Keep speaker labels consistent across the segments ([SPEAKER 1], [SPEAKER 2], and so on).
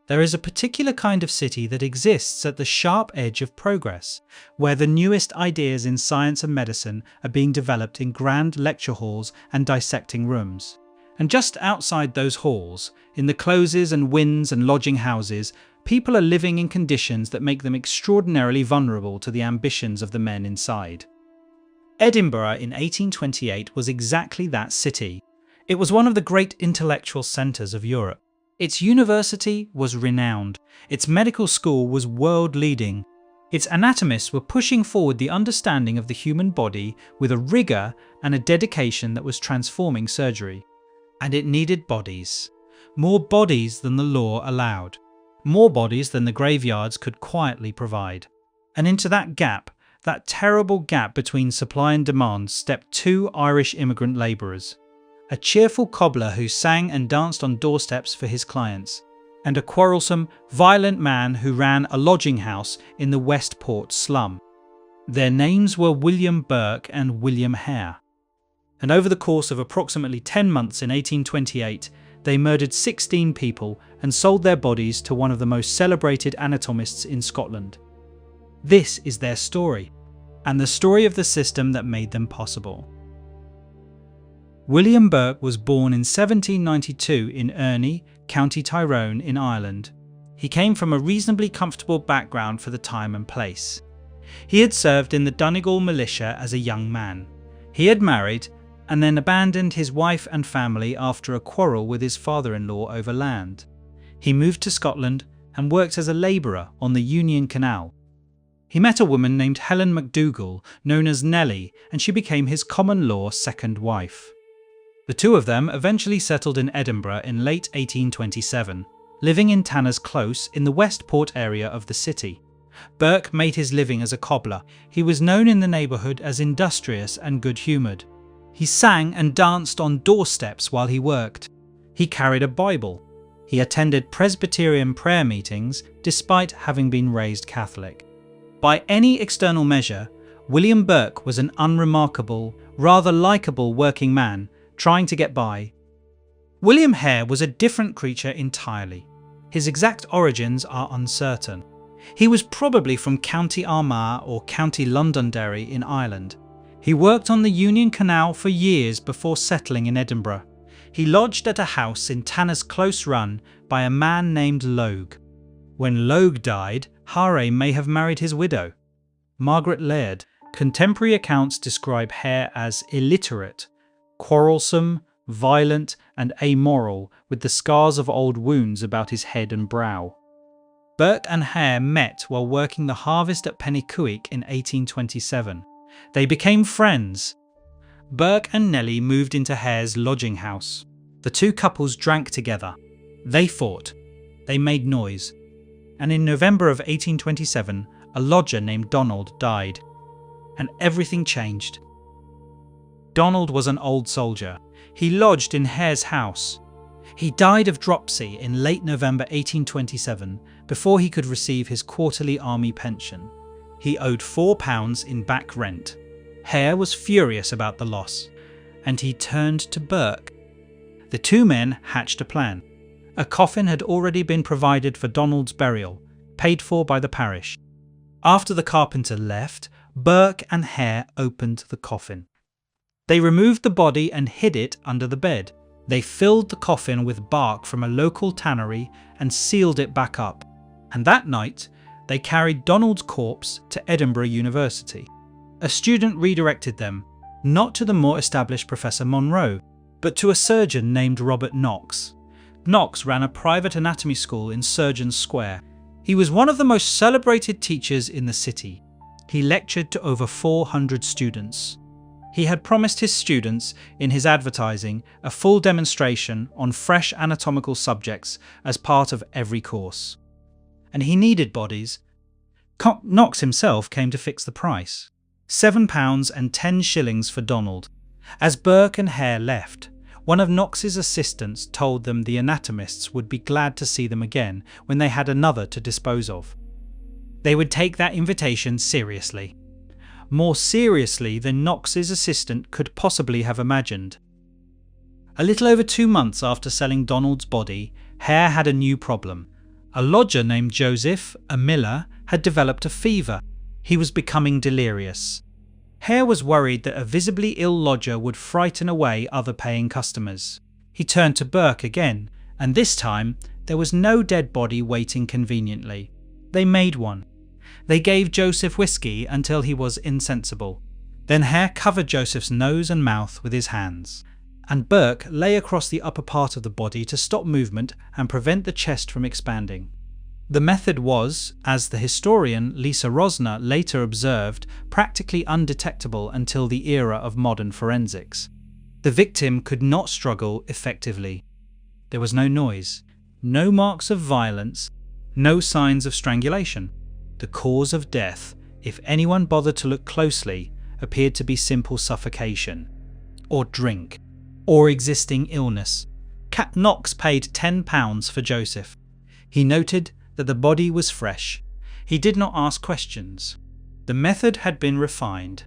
[SPEAKER 1] There is a particular kind of city that exists at the sharp edge of progress, where the newest ideas in science and medicine are being developed in grand lecture halls and dissecting rooms. And just outside those halls, in the closes and wynds and lodging houses, people are living in conditions that make them extraordinarily vulnerable to the ambitions of the men inside. Edinburgh in 1828 was exactly that city. It was one of the great intellectual centres of Europe. Its university was renowned. Its medical school was world-leading. Its anatomists were pushing forward the understanding of the human body with a rigour and a dedication that was transforming surgery. And it needed bodies. More bodies than the law allowed. More bodies than the graveyards could quietly provide. And into that gap, that terrible gap between supply and demand, stepped two Irish immigrant labourers. A cheerful cobbler who sang and danced on doorsteps for his clients, and a quarrelsome, violent man who ran a lodging house in the Westport slum. Their names were William Burke and William Hare. And over the course of approximately 10 months in 1828, they murdered 16 people and sold their bodies to one of the most celebrated anatomists in Scotland. This is their story, and the story of the system that made them possible. William Burke was born in 1792 in Erney, County Tyrone in Ireland. He came from a reasonably comfortable background for the time and place. He had served in the Donegal militia as a young man. He had married and then abandoned his wife and family after a quarrel with his father-in-law over land. He moved to Scotland and worked as a labourer on the Union Canal. He met a woman named Helen MacDougall, known as Nellie, and she became his common-law second wife. The two of them eventually settled in Edinburgh in late 1827, living in Tanner's Close in the Westport area of the city. Burke made his living as a cobbler. He was known in the neighbourhood as industrious and good-humoured. He sang and danced on doorsteps while he worked. He carried a Bible. He attended Presbyterian prayer meetings despite having been raised Catholic. By any external measure, William Burke was an unremarkable, rather likeable working man trying to get by. William Hare was a different creature entirely. His exact origins are uncertain. He was probably from County Armagh or County Londonderry in Ireland. He worked on the Union Canal for years before settling in Edinburgh. He lodged at a house in Tanner's Close run by a man named Logue. When Logue died, Hare may have married his widow, Margaret Laird. Contemporary accounts describe Hare as illiterate, quarrelsome, violent and amoral, with the scars of old wounds about his head and brow. Burke and Hare met while working the harvest at Pennycuik in 1827. They became friends. Burke and Nellie moved into Hare's lodging house. The two couples drank together. They fought. They made noise. And in November of 1827, a lodger named Donald died. And everything changed. Donald was an old soldier. He lodged in Hare's house. He died of dropsy in late November 1827 before he could receive his quarterly army pension. He owed £4 in back rent. Hare was furious about the loss, and he turned to Burke. The two men hatched a plan. A coffin had already been provided for Donald's burial, paid for by the parish. After the carpenter left, Burke and Hare opened the coffin. They removed the body and hid it under the bed. They filled the coffin with bark from a local tannery and sealed it back up. And that night, they carried Donald's corpse to Edinburgh University. A student redirected them, not to the more established Professor Monro, but to a surgeon named Robert Knox. Knox ran a private anatomy school in Surgeons Square. He was one of the most celebrated teachers in the city. He lectured to over 400 students. He had promised his students, in his advertising, a full demonstration on fresh anatomical subjects as part of every course. And he needed bodies. Knox himself came to fix the price. £7 and 10 shillings for Donald. As Burke and Hare left, one of Knox's assistants told them the anatomists would be glad to see them again when they had another to dispose of. They would take that invitation seriously. More seriously than Knox's assistant could possibly have imagined. A little over 2 months after selling Donald's body, Hare had a new problem. A lodger named Joseph, a miller, had developed a fever. He was becoming delirious. Hare was worried that a visibly ill lodger would frighten away other paying customers. He turned to Burke again, and this time there was no dead body waiting conveniently. They made one. They gave Joseph whiskey until he was insensible. Then Hare covered Joseph's nose and mouth with his hands, and Burke lay across the upper part of the body to stop movement and prevent the chest from expanding. The method was, as the historian Lisa Rosner later observed, practically undetectable until the era of modern forensics. The victim could not struggle effectively. There was no noise, no marks of violence, no signs of strangulation. The cause of death, if anyone bothered to look closely, appeared to be simple suffocation, or drink, or existing illness. Knox paid £10 for Joseph. He noted that the body was fresh. He did not ask questions. The method had been refined.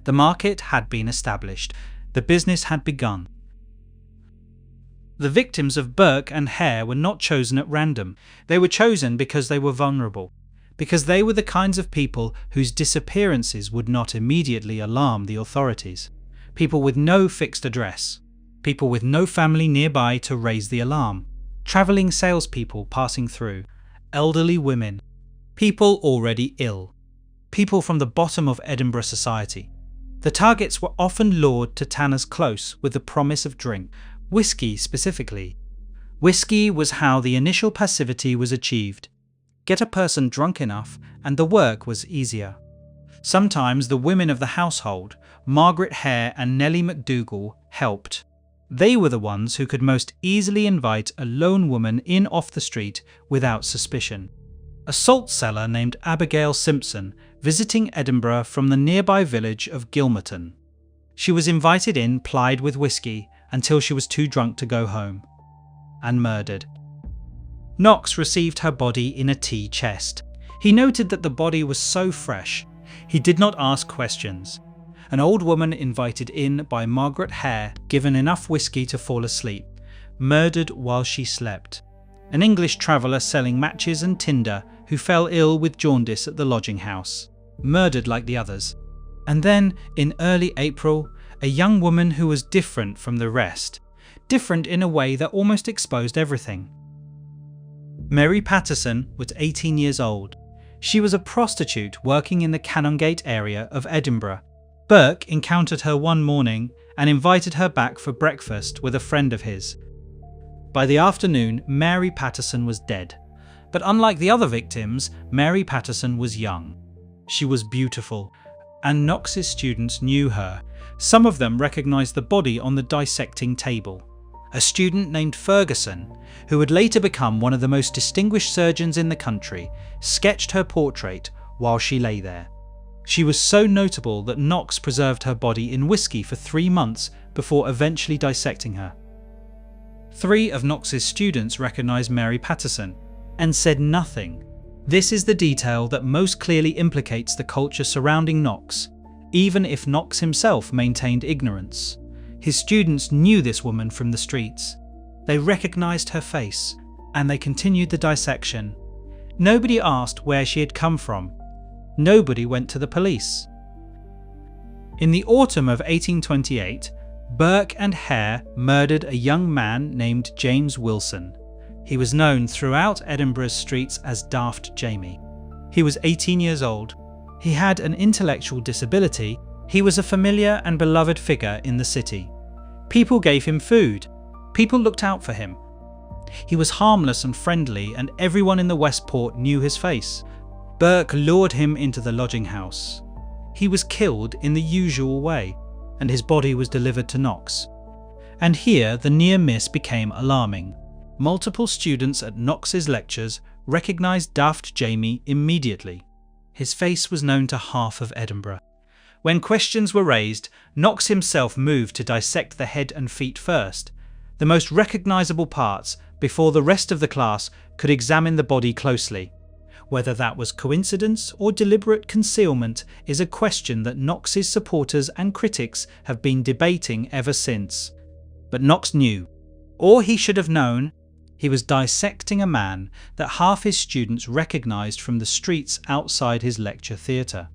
[SPEAKER 1] The market had been established. The business had begun. The victims of Burke and Hare were not chosen at random. They were chosen because they were vulnerable, because they were the kinds of people whose disappearances would not immediately alarm the authorities. People with no fixed address. People with no family nearby to raise the alarm. Travelling salespeople passing through. Elderly women. People already ill. People from the bottom of Edinburgh society. The targets were often lured to Tanner's Close with the promise of drink. Whiskey specifically. Whiskey was how the initial passivity was achieved. Get a person drunk enough and the work was easier. Sometimes the women of the household, Margaret Hare and Nellie MacDougall, helped. They were the ones who could most easily invite a lone woman in off the street without suspicion. A salt seller named Abigail Simpson visiting Edinburgh from the nearby village of Gilmerton. She was invited in plied with whiskey until she was too drunk to go home, and murdered. Knox received her body in a tea chest. He noted that the body was so fresh. He did not ask questions. An old woman invited in by Margaret Hare, given enough whiskey to fall asleep, murdered while she slept. An English traveller selling matches and tinder who fell ill with jaundice at the lodging house, murdered like the others. And then, in early April, a young woman who was different from the rest, different in a way that almost exposed everything. Mary Patterson was 18 years old. She was a prostitute working in the Canongate area of Edinburgh. Burke encountered her one morning and invited her back for breakfast with a friend of his. By the afternoon, Mary Patterson was dead. But unlike the other victims, Mary Patterson was young. She was beautiful, and Knox's students knew her. Some of them recognised the body on the dissecting table. A student named Ferguson, who would later become one of the most distinguished surgeons in the country, sketched her portrait while she lay there. She was so notable that Knox preserved her body in whiskey for 3 months before eventually dissecting her. 3 of Knox's students recognised Mary Patterson and said nothing. This is the detail that most clearly implicates the culture surrounding Knox, even if Knox himself maintained ignorance. His students knew this woman from the streets. They recognised her face, and they continued the dissection. Nobody asked where she had come from. Nobody went to the police. In the autumn of 1828, Burke and Hare murdered a young man named James Wilson. He was known throughout Edinburgh's streets as Daft Jamie. He was 18 years old. He had an intellectual disability. He was a familiar and beloved figure in the city. People gave him food. People looked out for him. He was harmless and friendly, and everyone in the Westport knew his face. Burke lured him into the lodging house. He was killed in the usual way, and his body was delivered to Knox. And here the near miss became alarming. Multiple students at Knox's lectures recognised Daft Jamie immediately. His face was known to half of Edinburgh. When questions were raised, Knox himself moved to dissect the head and feet first, the most recognisable parts, before the rest of the class could examine the body closely. Whether that was coincidence or deliberate concealment is a question that Knox's supporters and critics have been debating ever since. But Knox knew, or he should have known, He was dissecting a man that half his students recognised from the streets outside his lecture theatre.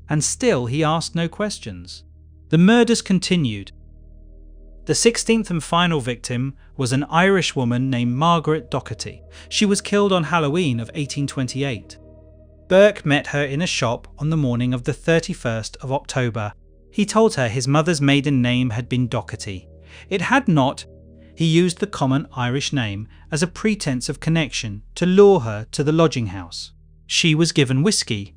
[SPEAKER 1] And still he asked no questions. The murders continued. The 16th and final victim was an Irish woman named Margaret Docherty. She was killed on Halloween of 1828. Burke met her in a shop on the morning of the 31st of October. He told her his mother's maiden name had been Docherty. It had not. He used the common Irish name as a pretense of connection to lure her to the lodging house. She was given whiskey.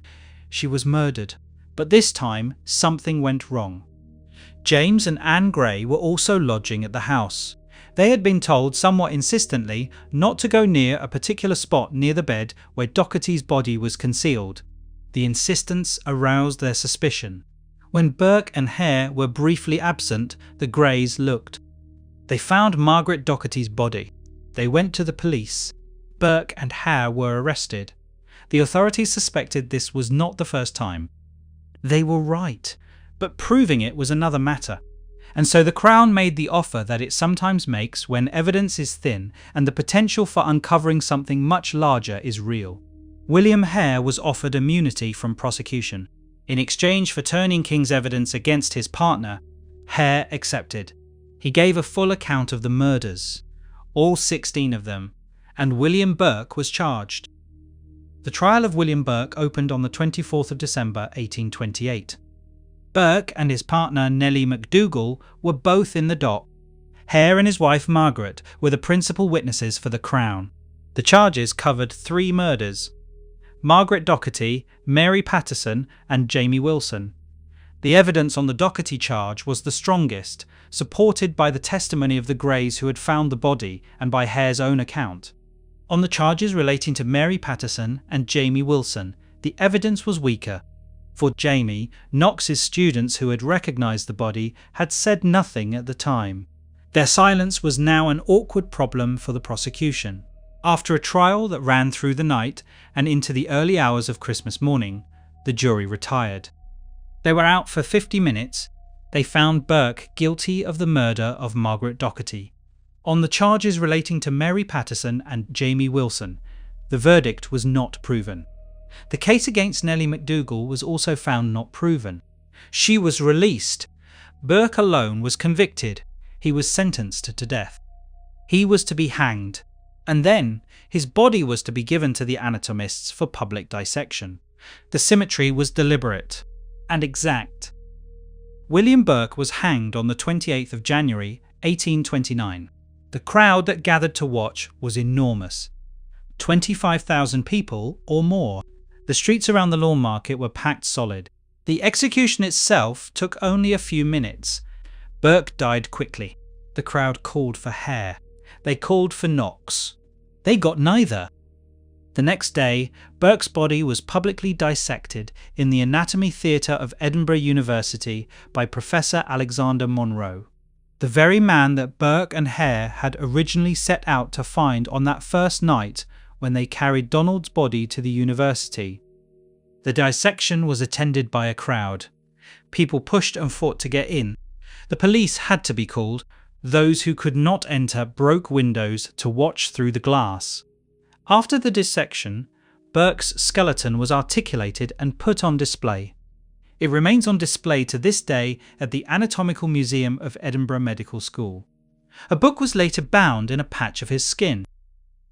[SPEAKER 1] She was murdered. But this time, something went wrong. James and Anne Gray were also lodging at the house. They had been told somewhat insistently not to go near a particular spot near the bed where Docherty's body was concealed. The insistence aroused their suspicion. When Burke and Hare were briefly absent, the Greys looked. They found Margaret Docherty's body. They went to the police. Burke and Hare were arrested. The authorities suspected this was not the first time. They were right, but proving it was another matter. And so the Crown made the offer that it sometimes makes when evidence is thin and the potential for uncovering something much larger is real. William Hare was offered immunity from prosecution. In exchange for turning King's evidence against his partner, Hare accepted. He gave a full account of the murders, all 16 of them, and William Burke was charged. The trial of William Burke opened on the 24th of December 1828. Burke and his partner Nellie MacDougall were both in the dock. Hare and his wife Margaret were the principal witnesses for the Crown. The charges covered 3 murders: Margaret Docherty, Mary Patterson and Jamie Wilson. The evidence on the Docherty charge was the strongest, supported by the testimony of the Greys who had found the body and by Hare's own account. On the charges relating to Mary Patterson and Jamie Wilson, the evidence was weaker. For Jamie, Knox's students who had recognised the body had said nothing at the time. Their silence was now an awkward problem for the prosecution. After a trial that ran through the night and into the early hours of Christmas morning, the jury retired. They were out for 50 minutes. They found Burke guilty of the murder of Margaret Docherty. On the charges relating to Mary Patterson and Jamie Wilson, the verdict was not proven. The case against Nellie MacDougall was also found not proven. She was released. Burke alone was convicted. He was sentenced to death. He was to be hanged, and then his body was to be given to the anatomists for public dissection. The symmetry was deliberate and exact. William Burke was hanged on the 28th of January 1829. The crowd that gathered to watch was enormous. 25,000 people or more. The streets around the Lawn Market were packed solid. The execution itself took only a few minutes. Burke died quickly. The crowd called for Hare. They called for Knox. They got neither. The next day, Burke's body was publicly dissected in the Anatomy Theatre of Edinburgh University by Professor Alexander Monro, the very man that Burke and Hare had originally set out to find on that first night when they carried Donald's body to the university. The dissection was attended by a crowd. People pushed and fought to get in. The police had to be called. Those who could not enter broke windows to watch through the glass. After the dissection, Burke's skeleton was articulated and put on display. It remains on display to this day at the Anatomical Museum of Edinburgh Medical School. A book was later bound in a patch of his skin.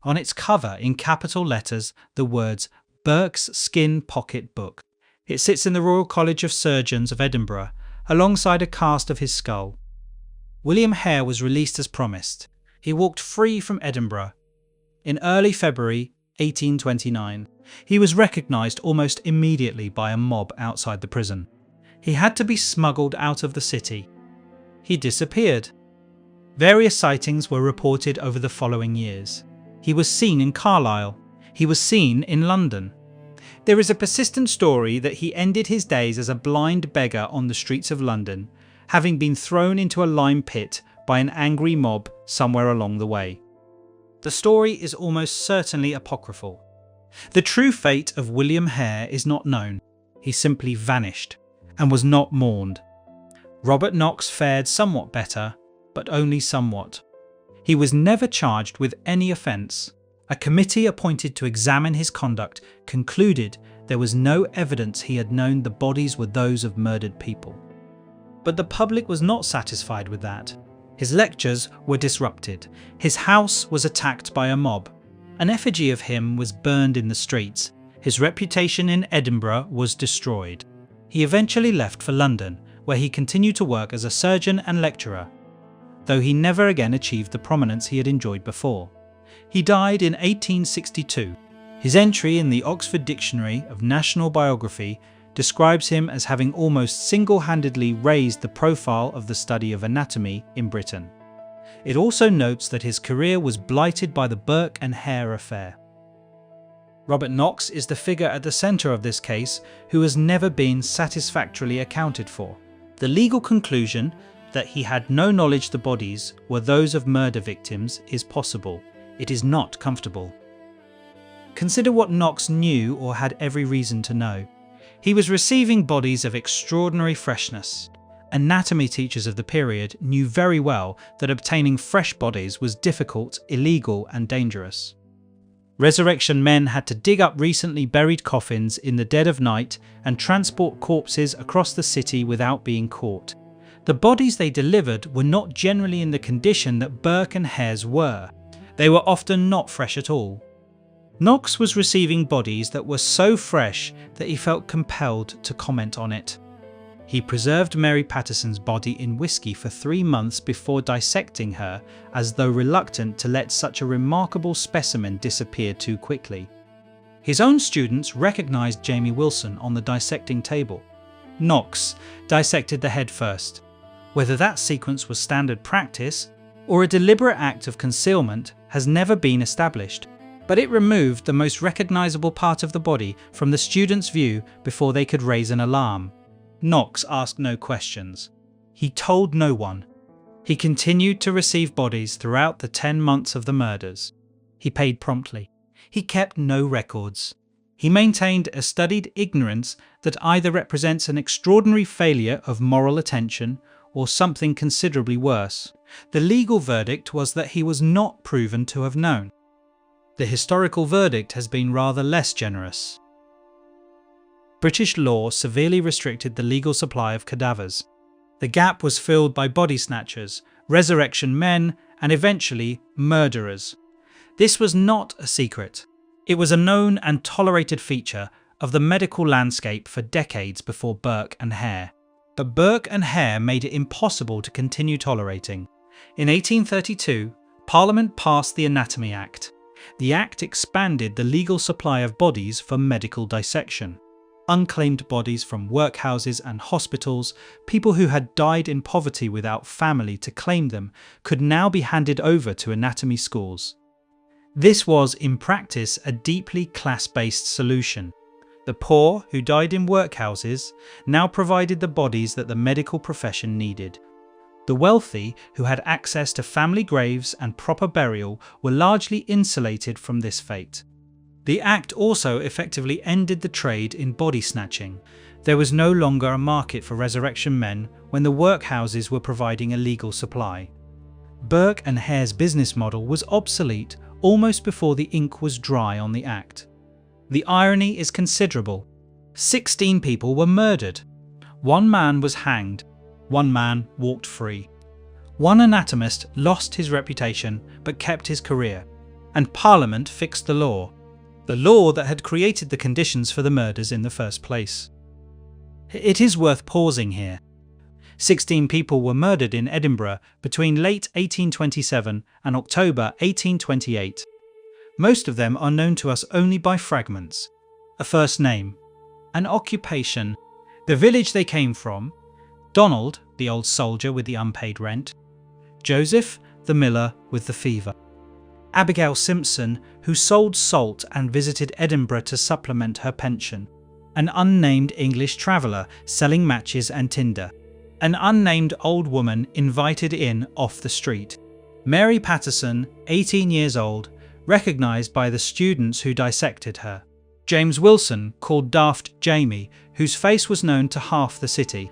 [SPEAKER 1] On its cover, in capital letters, the words Burke's Skin Pocket Book. It sits in the Royal College of Surgeons of Edinburgh, alongside a cast of his skull. William Hare was released as promised. He walked free from Edinburgh. In early February 1829, he was recognised almost immediately by a mob outside the prison. He had to be smuggled out of the city. He disappeared. Various sightings were reported over the following years. He was seen in Carlisle. He was seen in London. There is a persistent story that he ended his days as a blind beggar on the streets of London, having been thrown into a lime pit by an angry mob somewhere along the way. The story is almost certainly apocryphal. The true fate of William Hare is not known. He simply vanished and was not mourned. Robert Knox fared somewhat better, but only somewhat. He was never charged with any offence. A committee appointed to examine his conduct concluded there was no evidence he had known the bodies were those of murdered people. But the public was not satisfied with that. His lectures were disrupted. His house was attacked by a mob. An effigy of him was burned in the streets. His reputation in Edinburgh was destroyed. He eventually left for London, where he continued to work as a surgeon and lecturer, though he never again achieved the prominence he had enjoyed before. He died in 1862. His entry in the Oxford Dictionary of National Biography describes him as having almost single-handedly raised the profile of the study of anatomy in Britain. It also notes that his career was blighted by the Burke and Hare affair. Robert Knox is the figure at the centre of this case who has never been satisfactorily accounted for. The legal conclusion that he had no knowledge the bodies were those of murder victims is possible. It is not comfortable. Consider what Knox knew or had every reason to know. He was receiving bodies of extraordinary freshness. Anatomy teachers of the period knew very well that obtaining fresh bodies was difficult, illegal, and dangerous. Resurrection men had to dig up recently buried coffins in the dead of night and transport corpses across the city without being caught. The bodies they delivered were not generally in the condition that Burke and Hare's were. They were often not fresh at all. Knox was receiving bodies that were so fresh that he felt compelled to comment on it. He preserved Mary Patterson's body in whiskey for 3 months before dissecting her, as though reluctant to let such a remarkable specimen disappear too quickly. His own students recognised Jamie Wilson on the dissecting table. Knox dissected the head first. Whether that sequence was standard practice or a deliberate act of concealment has never been established, but it removed the most recognisable part of the body from the student's view before they could raise an alarm. Knox asked no questions. He told no one. He continued to receive bodies throughout the 10 months of the murders. He paid promptly. He kept no records. He maintained a studied ignorance that either represents an extraordinary failure of moral attention or something considerably worse. The legal verdict was that he was not proven to have known. The historical verdict has been rather less generous. British law severely restricted the legal supply of cadavers. The gap was filled by body snatchers, resurrection men, and eventually murderers. This was not a secret. It was a known and tolerated feature of the medical landscape for decades before Burke and Hare. But Burke and Hare made it impossible to continue tolerating. In 1832, Parliament passed the Anatomy Act. The Act expanded the legal supply of bodies for medical dissection. Unclaimed bodies from workhouses and hospitals, people who had died in poverty without family to claim them, could now be handed over to anatomy schools. This was, in practice, a deeply class-based solution. The poor, who died in workhouses, now provided the bodies that the medical profession needed. The wealthy, who had access to family graves and proper burial, were largely insulated from this fate. The Act also effectively ended the trade in body snatching. There was no longer a market for resurrection men when the workhouses were providing a legal supply. Burke and Hare's business model was obsolete almost before the ink was dry on the Act. The irony is considerable. 16 people were murdered. 1 man was hanged. 1 man walked free. 1 anatomist lost his reputation but kept his career. And Parliament fixed the law that had created the conditions for the murders in the first place. It is worth pausing here. 16 people were murdered in Edinburgh between late 1827 and October 1828. Most of them are known to us only by fragments. A first name, an occupation, the village they came from, Donald, the old soldier with the unpaid rent, Joseph, the miller with the fever, Abigail Simpson, who sold salt and visited Edinburgh to supplement her pension, an unnamed English traveller selling matches and tinder, an unnamed old woman invited in off the street, Mary Patterson, 18 years old, recognised by the students who dissected her, James Wilson, called Daft Jamie, whose face was known to half the city,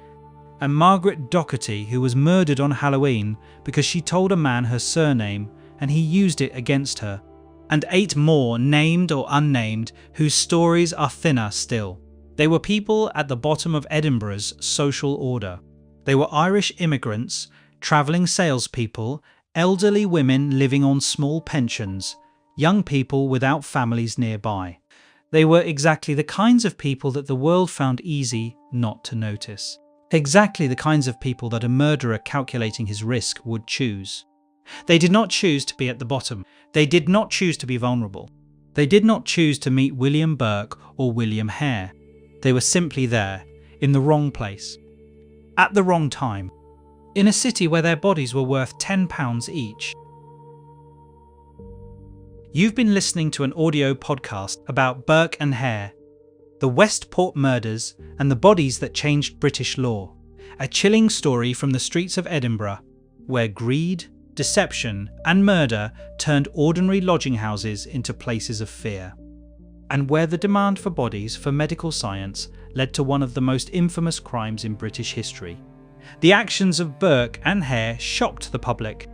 [SPEAKER 1] and Margaret Docherty, who was murdered on Halloween because she told a man her surname and he used it against her, and 8 more, named or unnamed, whose stories are thinner still. They were people at the bottom of Edinburgh's social order. They were Irish immigrants, travelling salespeople, elderly women living on small pensions, young people without families nearby. They were exactly the kinds of people that the world found easy not to notice. Exactly the kinds of people that a murderer calculating his risk would choose. They did not choose to be at the bottom. They did not choose to be vulnerable. They did not choose to meet William Burke or William Hare. They were simply there, in the wrong place, at the wrong time, in a city where their bodies were worth £10 each. You've been listening to an audio podcast about Burke and Hare, the Westport murders and the bodies that changed British law, a chilling story from the streets of Edinburgh, where greed, deception and murder turned ordinary lodging houses into places of fear, and where the demand for bodies for medical science led to one of the most infamous crimes in British history. The actions of Burke and Hare shocked the public,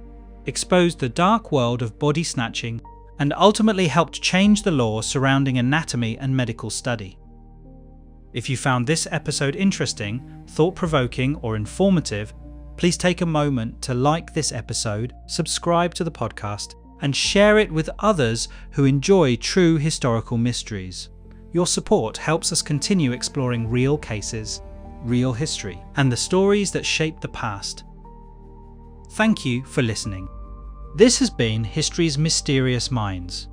[SPEAKER 1] exposed the dark world of body snatching, and ultimately helped change the law surrounding anatomy and medical study. If you found this episode interesting, thought-provoking or informative, please take a moment to like this episode, subscribe to the podcast, and share it with others who enjoy true historical mysteries. Your support helps us continue exploring real cases, real history, and the stories that shape the past. Thank you for listening. This has been History's Mysterious Minds.